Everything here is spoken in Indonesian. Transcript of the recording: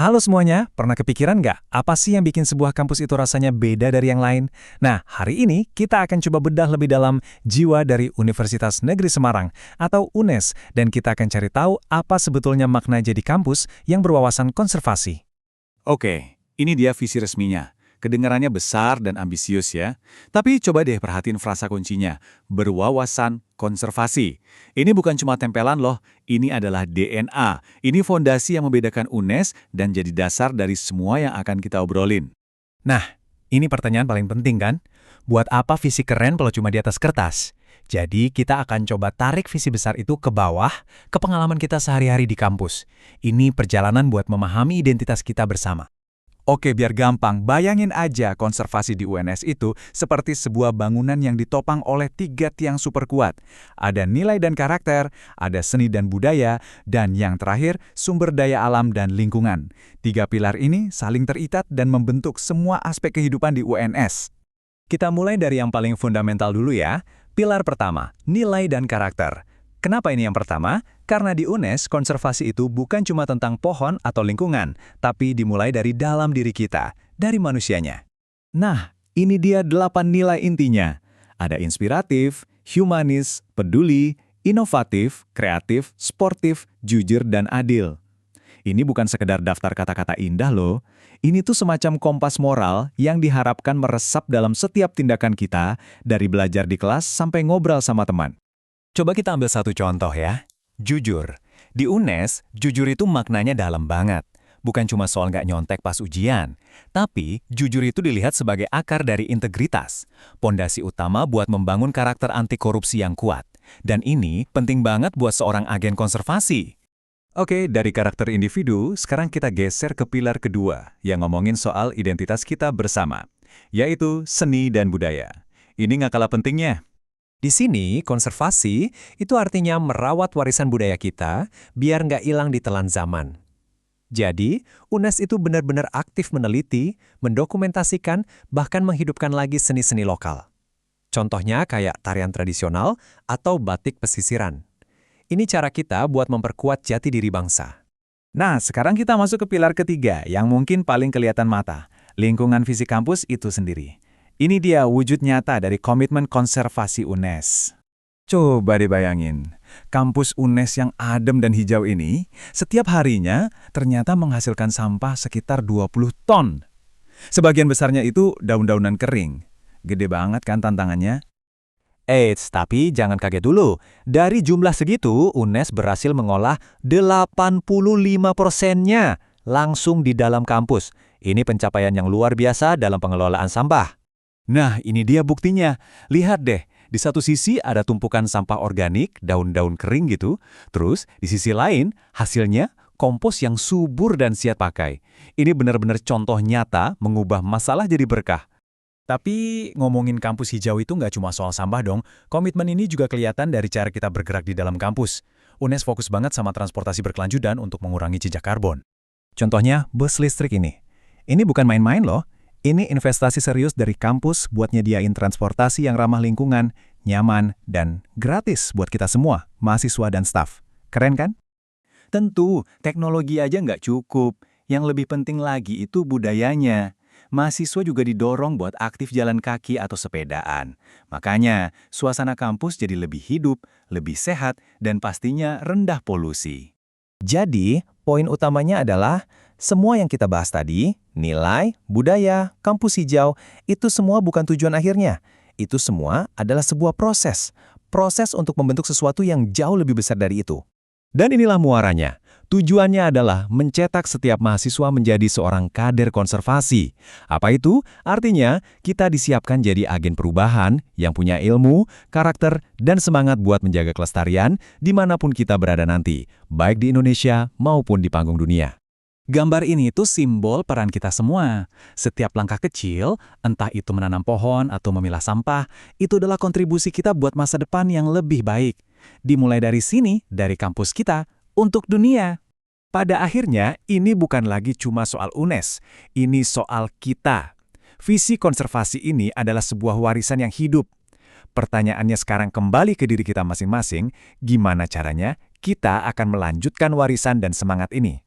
Halo semuanya, pernah kepikiran nggak apa sih yang bikin sebuah kampus itu rasanya beda dari yang lain? Nah, hari ini kita akan coba bedah lebih dalam jiwa dari Universitas Negeri Semarang atau UNES, dan kita akan cari tahu apa sebetulnya makna jadi kampus yang berwawasan konservasi. Oke, ini dia visi resminya. Kedengarannya besar dan ambisius ya. Tapi coba deh perhatiin frasa kuncinya, berwawasan konservasi. Ini bukan cuma tempelan loh, ini adalah DNA. Ini fondasi yang membedakan UNES dan jadi dasar dari semua yang akan kita obrolin. Nah, ini pertanyaan paling penting kan? Buat apa visi keren kalau cuma di atas kertas? Jadi kita akan coba tarik visi besar itu ke bawah, ke pengalaman kita sehari-hari di kampus. Ini perjalanan buat memahami identitas kita bersama. Oke, biar gampang, bayangin aja konservasi di UNS itu seperti sebuah bangunan yang ditopang oleh 3 tiang super kuat. Ada nilai dan karakter, ada seni dan budaya, dan yang terakhir, sumber daya alam dan lingkungan. 3 pilar ini saling terikat dan membentuk semua aspek kehidupan di UNS. Kita mulai dari yang paling fundamental dulu ya. Pilar pertama, nilai dan karakter. Kenapa ini yang pertama? Karena di UNES, konservasi itu bukan cuma tentang pohon atau lingkungan, tapi dimulai dari dalam diri kita, dari manusianya. Nah, ini dia 8 nilai intinya. Ada inspiratif, humanis, peduli, inovatif, kreatif, sportif, jujur, dan adil. Ini bukan sekedar daftar kata-kata indah loh. Ini tuh semacam kompas moral yang diharapkan meresap dalam setiap tindakan kita, dari belajar di kelas sampai ngobrol sama teman. Coba kita ambil satu contoh ya. Jujur. Di UNES, jujur itu maknanya dalam banget. Bukan cuma soal nggak nyontek pas ujian. Tapi, jujur itu dilihat sebagai akar dari integritas. Pondasi utama buat membangun karakter anti korupsi yang kuat. Dan ini penting banget buat seorang agen konservasi. Oke, dari karakter individu, sekarang kita geser ke pilar kedua, yang ngomongin soal identitas kita bersama, yaitu seni dan budaya. Ini nggak kalah pentingnya. Di sini, konservasi itu artinya merawat warisan budaya kita biar nggak hilang ditelan zaman. Jadi, UNES itu benar-benar aktif meneliti, mendokumentasikan, bahkan menghidupkan lagi seni-seni lokal. Contohnya kayak tarian tradisional atau batik pesisiran. Ini cara kita buat memperkuat jati diri bangsa. Nah, sekarang kita masuk ke pilar ketiga, yang mungkin paling kelihatan mata, lingkungan fisik kampus itu sendiri. Ini dia wujud nyata dari komitmen konservasi UNES. Coba dibayangin, kampus UNES yang adem dan hijau ini, setiap harinya ternyata menghasilkan sampah sekitar 20 ton. Sebagian besarnya itu daun-daunan kering. Gede banget kan tantangannya? Eits, tapi jangan kaget dulu. Dari jumlah segitu, UNES berhasil mengolah 85%-nya langsung di dalam kampus. Ini pencapaian yang luar biasa dalam pengelolaan sampah. Nah, ini dia buktinya. Lihat deh, di satu sisi ada tumpukan sampah organik, daun-daun kering gitu. Terus, di sisi lain, hasilnya kompos yang subur dan siap pakai. Ini benar-benar contoh nyata mengubah masalah jadi berkah. Tapi ngomongin kampus hijau itu nggak cuma soal sampah dong. Komitmen ini juga kelihatan dari cara kita bergerak di dalam kampus. UNES fokus banget sama transportasi berkelanjutan untuk mengurangi jejak karbon. Contohnya, bus listrik ini. Ini bukan main-main loh. Ini investasi serius dari kampus buat nyediain transportasi yang ramah lingkungan, nyaman, dan gratis buat kita semua, mahasiswa dan staf. Keren kan? Tentu, teknologi aja nggak cukup. Yang lebih penting lagi itu budayanya. Mahasiswa juga didorong buat aktif jalan kaki atau sepedaan. Makanya, suasana kampus jadi lebih hidup, lebih sehat, dan pastinya rendah polusi. Jadi, poin utamanya adalah semua yang kita bahas tadi, nilai, budaya, kampus hijau, itu semua bukan tujuan akhirnya. Itu semua adalah sebuah proses. Proses untuk membentuk sesuatu yang jauh lebih besar dari itu. Dan inilah muaranya. Tujuannya adalah mencetak setiap mahasiswa menjadi seorang kader konservasi. Apa itu? Artinya, kita disiapkan jadi agen perubahan yang punya ilmu, karakter, dan semangat buat menjaga kelestarian dimanapun kita berada nanti, baik di Indonesia maupun di panggung dunia. Gambar ini itu simbol peran kita semua. Setiap langkah kecil, entah itu menanam pohon atau memilah sampah, itu adalah kontribusi kita buat masa depan yang lebih baik. Dimulai dari sini, dari kampus kita, untuk dunia. Pada akhirnya, ini bukan lagi cuma soal UNES, ini soal kita. Visi konservasi ini adalah sebuah warisan yang hidup. Pertanyaannya sekarang kembali ke diri kita masing-masing, gimana caranya kita akan melanjutkan warisan dan semangat ini?